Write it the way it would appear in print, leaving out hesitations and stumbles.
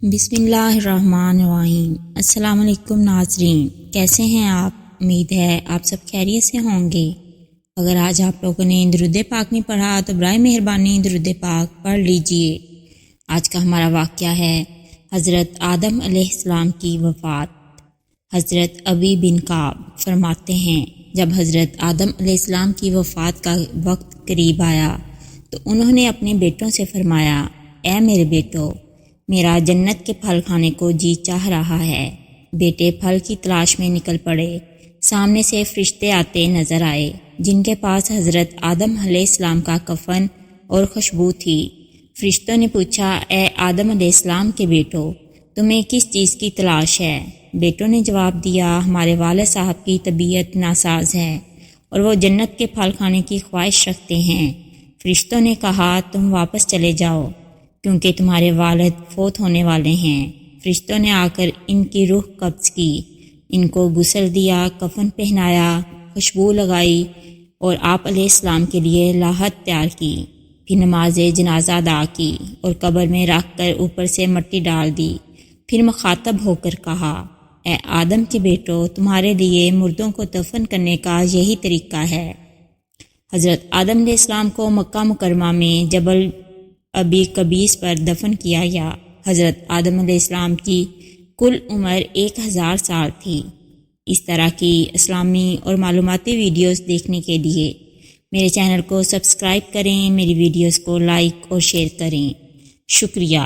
بسم اللہ الرحمن الرحیم۔ السلام علیکم ناظرین، کیسے ہیں آپ؟ امید ہے آپ سب خیریت سے ہوں گے۔ اگر آج آپ لوگوں نے درود پاک نہیں پڑھا تو برائے مہربانی درود پاک پڑھ لیجئے۔ آج کا ہمارا واقعہ ہے حضرت آدم علیہ السلام کی وفات۔ حضرت ابی بن کعب فرماتے ہیں، جب حضرت آدم علیہ السلام کی وفات کا وقت قریب آیا تو انہوں نے اپنے بیٹوں سے فرمایا، اے میرے بیٹو، میرا جنت کے پھل کھانے کو جی چاہ رہا ہے۔ بیٹے پھل کی تلاش میں نکل پڑے۔ سامنے سے فرشتے آتے نظر آئے جن کے پاس حضرت آدم علیہ السلام کا کفن اور خوشبو تھی۔ فرشتوں نے پوچھا، اے آدم علیہ السلام کے بیٹو، تمہیں کس چیز کی تلاش ہے؟ بیٹوں نے جواب دیا، ہمارے والد صاحب کی طبیعت ناساز ہے اور وہ جنت کے پھل کھانے کی خواہش رکھتے ہیں۔ فرشتوں نے کہا، تم واپس چلے جاؤ کیونکہ تمہارے والد فوت ہونے والے ہیں۔ فرشتوں نے آ کر ان کی روح قبض کی، ان کو غسل دیا، کفن پہنایا، خوشبو لگائی اور آپ علیہ السلام کے لیے لاحت تیار کی۔ پھر نماز جنازہ ادا کی اور قبر میں رکھ کر اوپر سے مٹی ڈال دی۔ پھر مخاطب ہو کر کہا، اے آدم کے بیٹو، تمہارے لیے مردوں کو دفن کرنے کا یہی طریقہ ہے۔ حضرت آدم علیہ السلام کو مکہ مکرمہ میں جبل ابی قبیس پر دفن کیا گیا۔ حضرت آدم علیہ السلام کی کل عمر 1000 سال تھی۔ اس طرح کی اسلامی اور معلوماتی ویڈیوز دیکھنے کے لیے میرے چینل کو سبسکرائب کریں، میری ویڈیوز کو لائک اور شیئر کریں۔ شکریہ۔